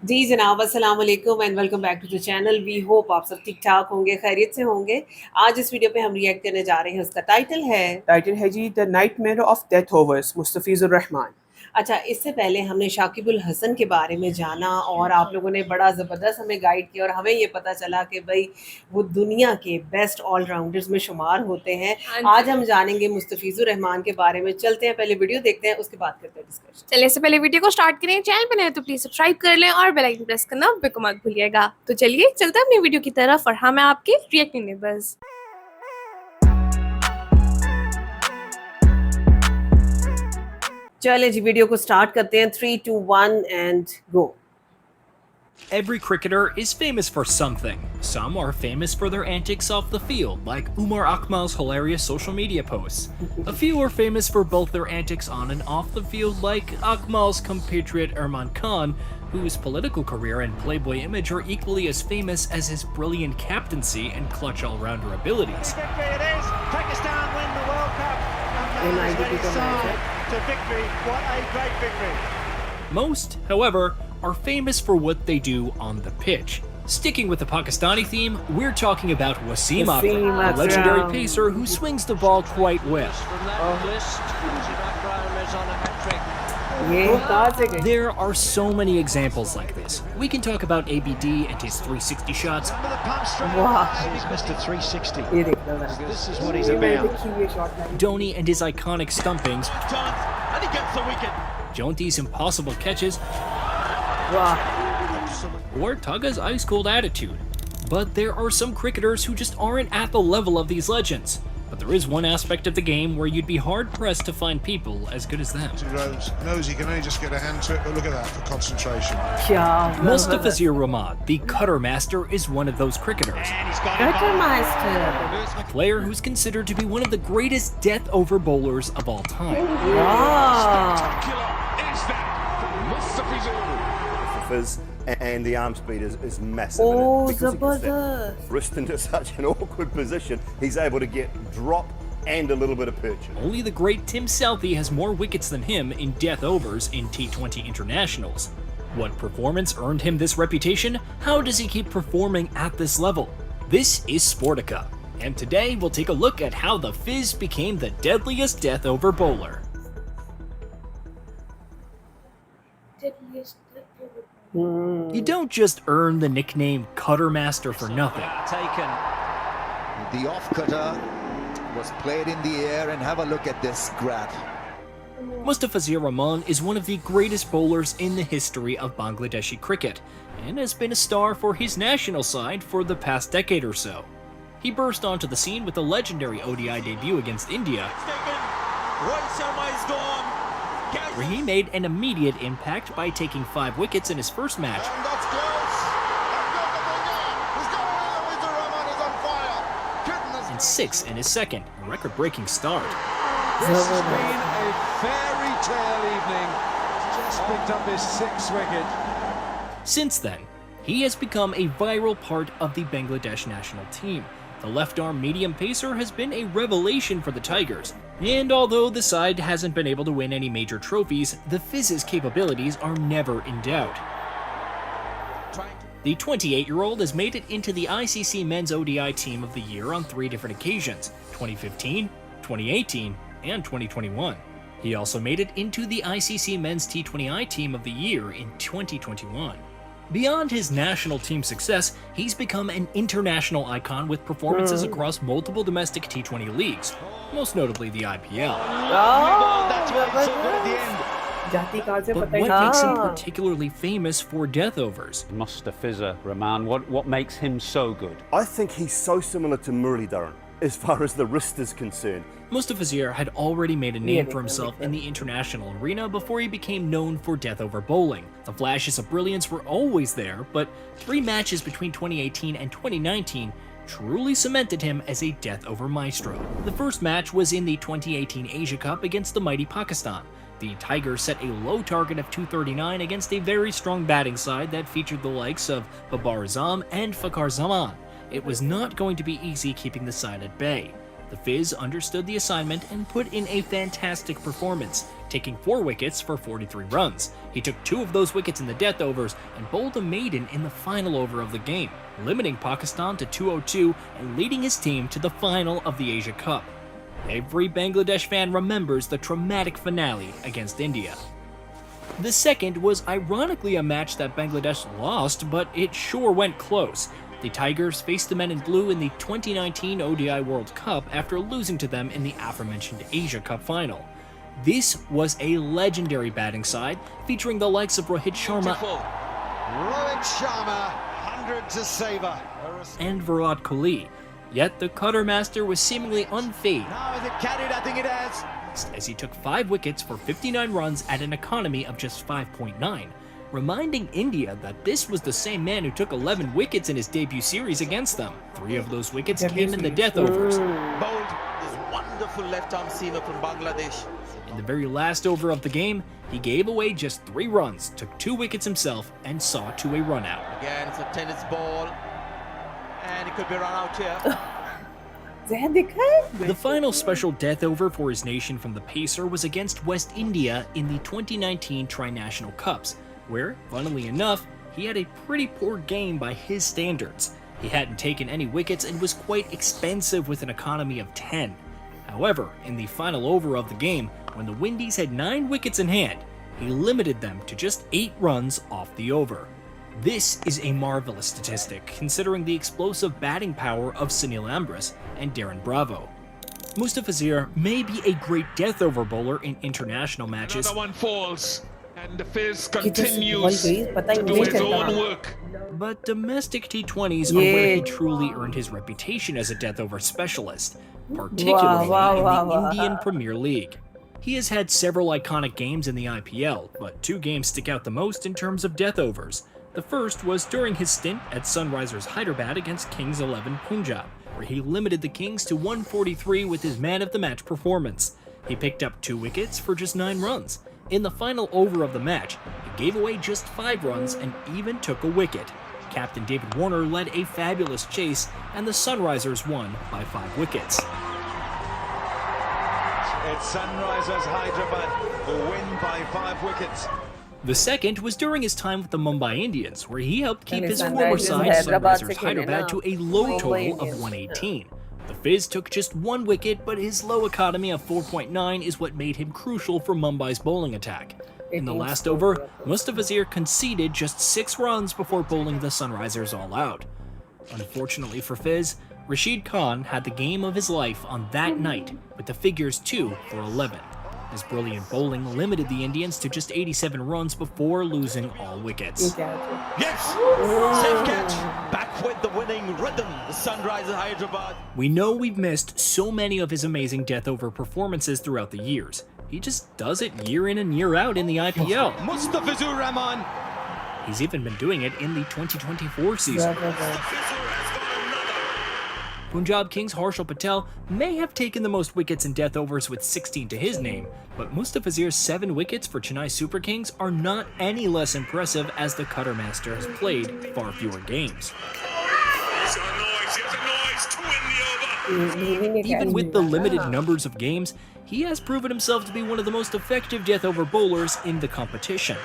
जी जनाब, अस्सलाम वालेकुम and welcome back to the channel. We hope आप सब ठीक ठाक होंगे, खैरियत से होंगे। आज इस वीडियो पे हम रिएक्ट करने जा रहे हैं, उसका टाइटल है जी the nightmare of death overs Mustafizur Rahman. अच्छा, इससे पहले हमने शाकिबुल हसन के बारे में जाना और आप लोगों ने बड़ा ज़बरदस्त हमें गाइड किया और हमें ये पता चला कि भाई वो दुनिया के बेस्ट ऑलराउंडर्स में शुमार होते हैं। आज हम जानेंगे मुस्तफिजुर रहमान के बारे में। चलते हैं, पहले वीडियो देखते हैं, उसके बाद करते हैं डिस्कशन। चलिए, इससे पहले वीडियो को स्टार्ट करें। चैनल पे नए हैं तो प्लीज सब्सक्राइब कर लें और बेल आइकन प्रेस करना बिल्कुल मत भूलिएगा। तो चलिए चलते हैं अपनी वीडियो की तरफ और हाँ, मैं आपके रिएक्टिंग नेबर्स। चले जी, वीडियो को स्टार्ट करते हैं। 3 2 1 and go. Every cricketer is famous for something. Some are famous for their antics off the field, like Umar Akmal's hilarious social media posts. A few are famous for both their antics on and off the field, like Akmal's compatriot Irman Khan, whose political career and Playboy image are equally as famous as his brilliant captaincy and clutch all-rounder abilities. Victory it is. Pakistan win the World Cup. And that is their side to victory. What a great victory. Most, however, are famous for what they do on the pitch. Sticking with the Pakistani theme, we're talking about Wasim Akram, a legendary pacer who swings the ball quite well. There are so many examples like this. We can talk about ABD and his 360 shots. Wow. He's Mr. 360. This is what he's about. Dhoni and his iconic stumpings. And he gets the wicket. Jonty's impossible catches. Wow. Or Tugga's ice-cold attitude. But there are some cricketers who just aren't at the level of these legends. But there is one aspect of the game where you'd be hard-pressed to find people as good as them. Rose knows he can only just get a hand to it, but look at that for concentration. Mustafizur Rahman, the cutter master, is one of those cricketers. And he's got it. A player who's considered to be one of the greatest death-over bowlers of all time. Is that Mustafizur? Fizz and the arm speed is massive. Oh, and because he gets zabardast. that wrist into such an awkward position, he's able to get drop and a little bit of perch. Only the great Tim Southee has more wickets than him in death overs in T20 internationals. What performance earned him this reputation? How does he keep performing at this level? This is Sportica, and today we'll take a look at how the Fizz became the deadliest death over bowler. You don't just earn the nickname Cutter Master for nothing. Taken. The off cutter was played in the air, and have a look at this grab. Mustafizur Rahman is one of the greatest bowlers in the history of Bangladeshi cricket, and has been a star for his national side for the past decade or so. He burst onto the scene with a legendary ODI debut against India, where he made an immediate impact by taking 5 wickets in his first match. And that's close. He's got it. Mr. Rahman is on fire. Goodness. And 6 in his second, a record-breaking start. This has been a fairy tale evening. Just picked up his 6th wicket. Since then, he has become a viral part of the Bangladesh national team. The left-arm medium pacer has been a revelation for the Tigers, and although the side hasn't been able to win any major trophies, the Fizz's capabilities are never in doubt. The 28-year-old has made it into the ICC Men's ODI Team of the Year on 3 different occasions: 2015, 2018, and 2021. He also made it into the ICC Men's T20I Team of the Year in 2021. Beyond his national team success, he's become an international icon with performances across multiple domestic T20 leagues, most notably the IPL. That's why it's so good at the end. But what makes him particularly famous for death overs? Mustafizur Rahman, what makes him so good? I think he's so similar to Muralidharan as far as the wrist is concerned. Mustafizur had already made a name for himself in the international arena before he became known for death over bowling. The flashes of brilliance were always there, but 3 matches between 2018 and 2019 truly cemented him as a death over maestro. The first match was in the 2018 Asia Cup against the mighty Pakistan. The Tigers set a low target of 239 against a very strong batting side that featured the likes of Babar Azam and Fakhar Zaman. It was not going to be easy keeping the side at bay. The Fizz understood the assignment and put in a fantastic performance, taking 4 wickets for 43 runs. He took 2 of those wickets in the death overs and bowled a maiden in the final over of the game, limiting Pakistan to 202 and leading his team to the final of the Asia Cup. Every Bangladesh fan remembers the traumatic finale against India. The second was ironically a match that Bangladesh lost, but it sure went close. The Tigers faced the men in blue in the 2019 ODI World Cup after losing to them in the aforementioned Asia Cup final. This was a legendary batting side featuring the likes of Rohit Sharma Rohit Sharma, 100 to savour. and Virat Kohli. Yet the Qatar master was seemingly unfazed Now is it carried? I think it has. as he took 5 wickets for 59 runs at an economy of just 5.9, reminding India that this was the same man who took 11 wickets in his debut series against them. 3 of those wickets came in the death overs. Bowled this wonderful left-arm seamer from Bangladesh. In the very last over of the game, he gave away just 3 runs, took 2 wickets himself, and saw to a run out. Again, it's a tennis ball, and it could be run out here. The final special death over for his nation from the pacer was against West India in the 2019 Tri-National Cups, where, funnily enough, he had a pretty poor game by his standards. He hadn't taken any wickets and was quite expensive with an economy of 10. However, in the final over of the game, when the Windies had 9 wickets in hand, he limited them to just 8 runs off the over. This is a marvelous statistic, considering the explosive batting power of Sunil Ambrus and Darren Bravo. Mustafizur may be a great death over bowler in international matches, Another one falls, and the Fizz कि तो continues पता ही to do नहीं his चलता। own work. but domestic T20s are where he truly earned his reputation as a death over specialist, particularly in the Indian Premier League. He has had several iconic games in the IPL, but 2 games stick out the most in terms of death overs. The first was during his stint at Sunrisers Hyderabad against Kings 11 Punjab, where he limited the Kings to 143 with his man-of-the-match performance. He picked up 2 wickets for just 9 runs. In the final over of the match, he gave away just 5 runs and even took a wicket. Captain David Warner led a fabulous chase, and the Sunrisers won by 5 wickets. It's Sunrisers Hyderabad who win by 5 wickets. The second was during his time with the Mumbai Indians, where he helped keep his former Sunrisers side, Hyderabad Sunrisers se khele Hyderabad, na. to a low Mumbai total of Indians. 118. The Fizz took just 1 wicket, but his low economy of 4.9 is what made him crucial for Mumbai's bowling attack. In the last over, Mustafizur conceded just 6 runs before bowling the Sunrisers all out. Unfortunately for Fizz, Rashid Khan had the game of his life on that night, with the figures 2 for 11. His brilliant bowling limited the Indians to just 87 runs before losing all wickets. Yes! Safe catch! Back with the winning rhythm, the Sunrisers Hyderabad. We know we've missed so many of his amazing death over performances throughout the years. He just does it year in and year out in the IPL. Mustafizur Rahman. He's even been doing it in the 2024 season. Punjab Kings Harshal Patel may have taken the most wickets in death overs with 16 to his name, but Mustafizur's 7 wickets for Chennai Super Kings are not any less impressive as the Qatar master has played far fewer games. Even with the limited numbers of games, he has proven himself to be one of the most effective death over bowlers in the competition.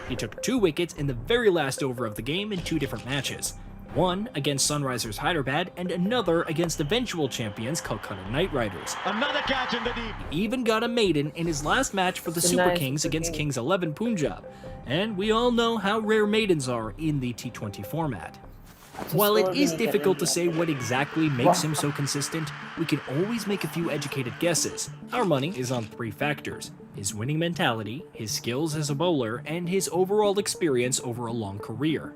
He took 2 wickets in the very last over of the game in 2 different matches. One against Sunrisers Hyderabad and another against eventual champions Calcutta Knight Riders. Another catch in the deep. He even got a maiden in his last match for the Super nice Kings Super against Kings. Kings 11 Punjab. And we all know how rare maidens are in the T20 format. While it is difficult to say what exactly makes him so consistent, we can always make a few educated guesses. Our money is on 3 factors: his winning mentality, his skills as a bowler, and his overall experience over a long career.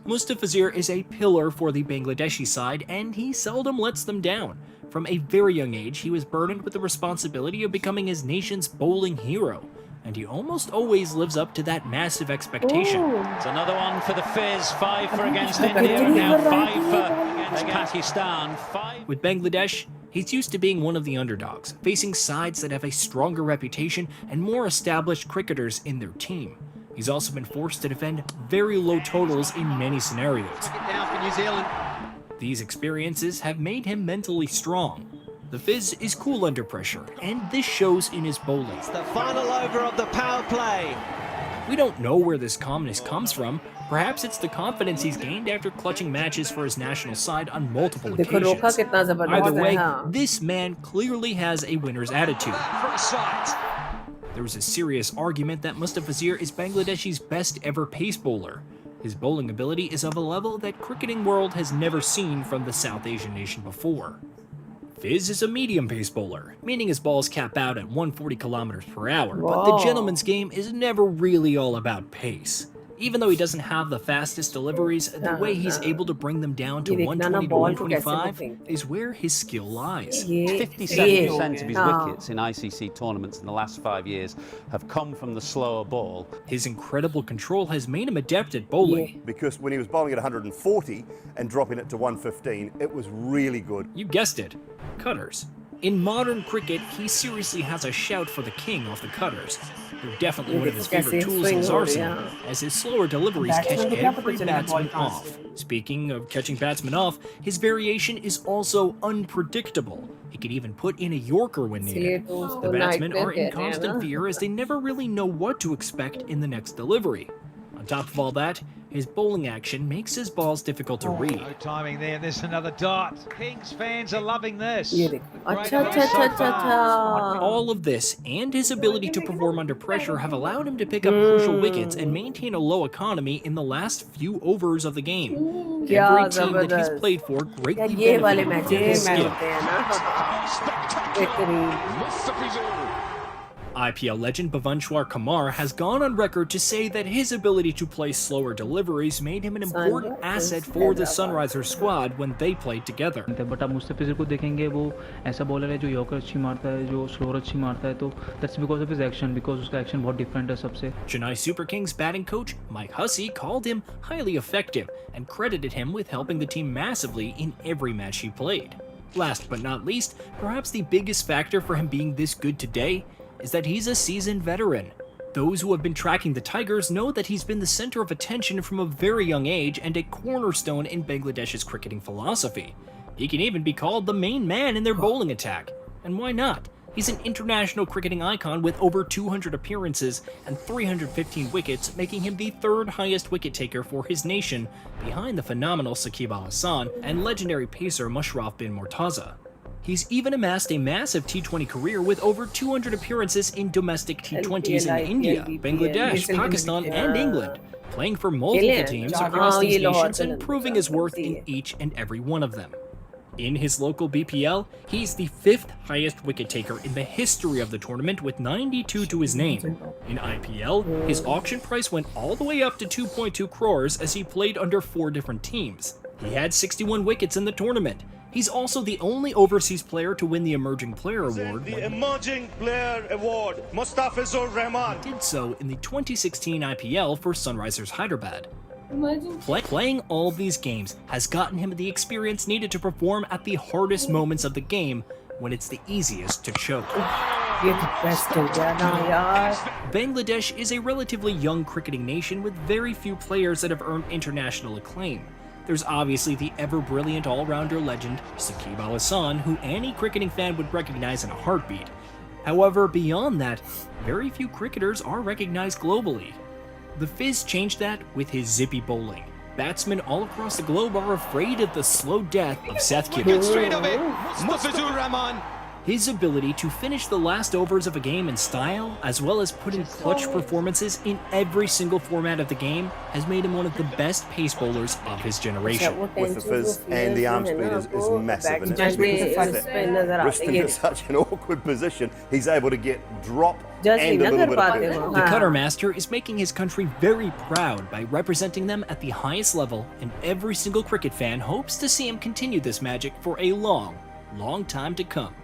Mustafizur is a pillar for the Bangladeshi side, and he seldom lets them down. From a very young age, he was burdened with the responsibility of becoming his nation's bowling hero, and he almost always lives up to that massive expectation. It's another one for the Fizz. 5 for against India, and now 5 for against Pakistan. 5. With Bangladesh, he's used to being one of the underdogs, facing sides that have a stronger reputation and more established cricketers in their team. He's also been forced to defend very low totals in many scenarios. Down for New Zealand. These experiences have made him mentally strong. The Fizz is cool under pressure, and this shows in his bowling. It's the final over of the power play. We don't know where this calmness comes from. Perhaps it's the confidence he's gained after clutching matches for his national side on multiple देखो रोका occasions. कितना जबरदस्त Either है way, हाँ this man clearly has a winner's attitude. For a sight. There was a serious argument that Mustafizur is Bangladesh's best ever pace bowler. His bowling ability is of a level that cricketing world has never seen from the South Asian nation before. Fizz is a medium pace bowler, meaning his balls cap out at 140 kilometers per hour, but the Wow. gentleman's game is never really all about pace. Even though he doesn't have the fastest deliveries, the way he's able to bring them down to ये देखना ना 120 to ball को कैसे 125 फेंकते is where his skill lies. ये 57% of his हाँ wickets in ICC tournaments in the last 5 years have come from the slower ball. His incredible control has made him adept at bowling. Because when he was bowling at 140 and dropping it to 115, it was really good. You guessed it, cutters. In modern cricket, he seriously has a shout for the king off the cutters. They're definitely one of his favorite tools in his arsenal, as his slower deliveries catch every batsman off. Speaking of catching batsmen off, his variation is also unpredictable. He can even put in a Yorker when needed. The batsmen are in constant fear as they never really know what to expect in the next delivery. On top of all that, his bowling action makes his balls difficult to read. No timing there. There's another dart. Kings fans are loving this. ये देखो अच्छा अच्छा अच्छा अच्छा अच्छा All of this and his ability to perform under pressure have allowed him to pick up crucial wickets and maintain a low economy in the last few overs of the game. क्या Every team that he's जबरदस्त played for यार greatly ये वाले benefited from matches his मैं skill. होते हैं ना बेहतरीन Mustafizur. IPL legend Bhuvaneshwar Kumar has gone on record to say that his ability to play slower deliveries made him an important asset for the Sunrisers squad when they played together. But आप मुस्तफिजुर को देखेंगे वो ऐसा bowler है जो yorker अच्छी मारता है जो स्लोअर अच्छी मारता है तो that's because of his action because उसका एक्शन बहुत डिफरेंट है सबसे Chennai Super Kings batting coach Mike Hussey called him highly effective and credited him with helping the team massively in every match he played. Last but not least, perhaps the biggest factor for him being this good today is that he's a seasoned veteran. Those who have been tracking the Tigers know that he's been the center of attention from a very young age and a cornerstone in Bangladesh's cricketing philosophy. He can even be called the main man in their bowling attack. And why not? He's an international cricketing icon with over 200 appearances and 315 wickets, making him the third highest wicket taker for his nation, behind the phenomenal Saqib Al Hasan and legendary pacer Mushraf bin Mortaza. He's even amassed a massive T20 career with over 200 appearances in domestic T20s in India, Bangladesh, Pakistan, and England, playing for multiple teams across these nations and proving his worth in each and every one of them. In his local BPL, he's the 5th highest wicket taker in the history of the tournament with 92 to his name. In IPL, his auction price went all the way up to 2.2 crores as he played under 4 different teams. He had 61 wickets in the tournament. He's also the only overseas player to win the Emerging Player Award. The Emerging Player Award, Mustafizur Rahman. He did so in the 2016 IPL for Sunrisers Hyderabad. Playing all these games has gotten him the experience needed to perform at the hardest moments of the game when it's the easiest to choke. Bangladesh is a relatively young cricketing nation with very few players that have earned international acclaim. There's obviously the ever-brilliant all-rounder legend Saqib Al Hasan, who any cricketing fan would recognize in a heartbeat. However, beyond that, very few cricketers are recognized globally. The Fizz changed that with his zippy bowling. Batsmen all across the globe are afraid of the slow death of Seth Kibbe. Straight of it, Mustafizur Rahman. His ability to finish the last overs of a game in style, as well as put in clutch performances in every single format of the game, has made him one of the best pace bowlers of his generation. With the fizz and the arm speed is massive, and it's because wristing in such an awkward position, he's able to get drop and a little bit of pitch. The cutter master is making his country very proud by representing them at the highest level, and every single cricket fan hopes to see him continue this magic for a long, long time to come.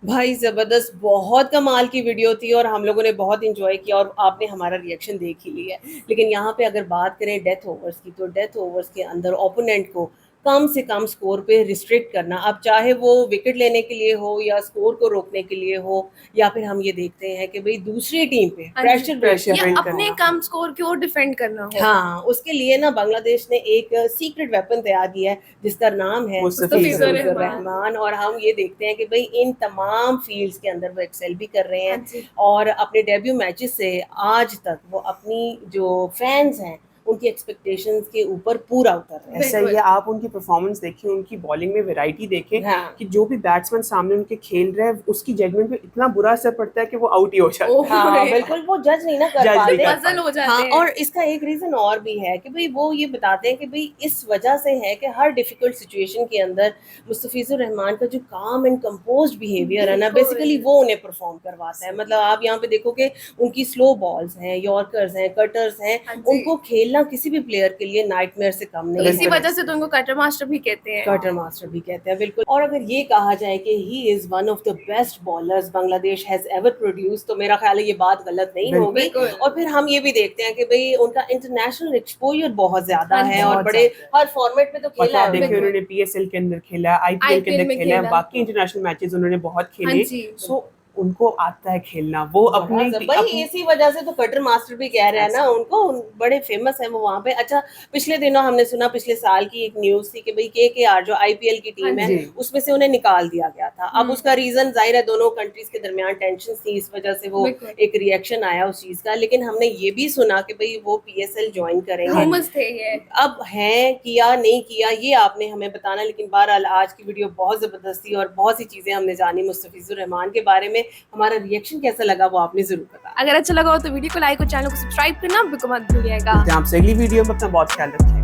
भाई जबरदस्त बहुत कमाल की video थी और हम लोगों ने बहुत इंजॉय किया और आपने हमारा रिएक्शन देख ही लिया है। लेकिन यहाँ पे अगर बात करें डेथ ओवर्स की तो डेथ ओवर्स के अंदर ओपोनेंट को कम से कम स्कोर पे रिस्ट्रिक्ट करना, अब चाहे वो विकेट लेने के लिए हो या स्कोर को रोकने के लिए हो, या फिर हम ये देखते हैं कि भाई दूसरी टीम पे प्रेशर या अपने कम स्कोर की ओर डिफेंड करना हो। हाँ, उसके लिए ना बांग्लादेश ने एक सीक्रेट वेपन तैयार किया है जिसका नाम है मुस्तफिजुर रहमान, और हम ये देखते हैं कि भाई इन तमाम फील्ड्स के अंदर वो एक्सेल भी कर रहे हैं और अपने डेब्यू मैचेस से आज तक वो अपनी जो फैंस हैं उनकी एक्सपेक्टेशंस के ऊपर पूरा उतर रहे हैं। ऐसा ही है, आप उनकी परफॉर्मेंस देखें, उनकी बॉलिंग में वैरायटी देखें कि जो भी बैट्समैन सामने उनके खेल रहे हैं उसकी जजमेंट पे इतना बुरा असर पड़ता है कि वो आउट ही हो जाता है। हाँ, बिल्कुल, वो जज नहीं ना कर पाते, पजल हो जाते हैं। और इसका एक रीजन और भी है कि भाई वो ये बताते हैं कि भाई इस वजह से है कि हर डिफिकल्ट सिचुएशन के अंदर मुस्तफिजुर रहमान का जो काम एंड कंपोज्ड बिहेवियर है ना, बेसिकली वो उन्हें परफॉर्म करवाता है। मतलब आप यहाँ पे देखो कि उनकी स्लो बॉल्स हैं, यॉर्कर्स हैं, कटर्स हैं, उनको खेलना किसी भी प्लेयर के लिए नाइटमेयर से कम नहीं है। इसी वजह से तो उनको कटर मास्टर भी कहते हैं। कटर मास्टर भी कहते हैं, बिल्कुल। और अगर ये कहा जाए कि he is one of the best bowlers Bangladesh has ever produce, तो मेरा ख्याल है ये बात गलत नहीं होगी। और फिर हम ये भी देखते हैं कि भाई उनका इंटरनेशनल एक्सपोजर बहुत ज्यादा है और बड़े हर फॉर्मेट में तो खेला है। देखिए उन्होंने पीएसएल के अंदर खेला, आईपीएल के अंदर खेला, बाकी इंटरनेशनल मैचेस उन्होंने बहुत खेले, सो उनको आता है खेलना। वो अपनी इसी वजह से तो कटर मास्टर भी कह रहे हैं ना उनको, बड़े फेमस है वो वहाँ पे। अच्छा, पिछले दिनों हमने सुना, पिछले साल की एक न्यूज थी कि भाई केकेआर जो आईपीएल की टीम है उसमें से उन्हें निकाल दिया गया था। अब उसका रीजन जाहिर है दोनों कंट्रीज के दरमियान टेंशन थी, इस वजह से वो एक रिएक्शन आया उस चीज का। लेकिन हमने ये भी सुना कि भाई वो पीएसएल ज्वाइन करेंगे। अब है किया नहीं किया ये आपने हमें बताना, लेकिन बहरहाल आज की वीडियो बहुत जबरदस्त थी और बहुत सी चीजें हमने जानी मुस्तफिजुर रहमान के बारे में। हमारा रिएक्शन कैसा लगा वो आपने जरूर बताया। अगर अच्छा लगा हो तो वीडियो को लाइक और चैनल को सब्सक्राइब करना बिल्कुल मत भूलिएगा। आपसे अगली वीडियो में अपना बहुत ख्याल रखिए।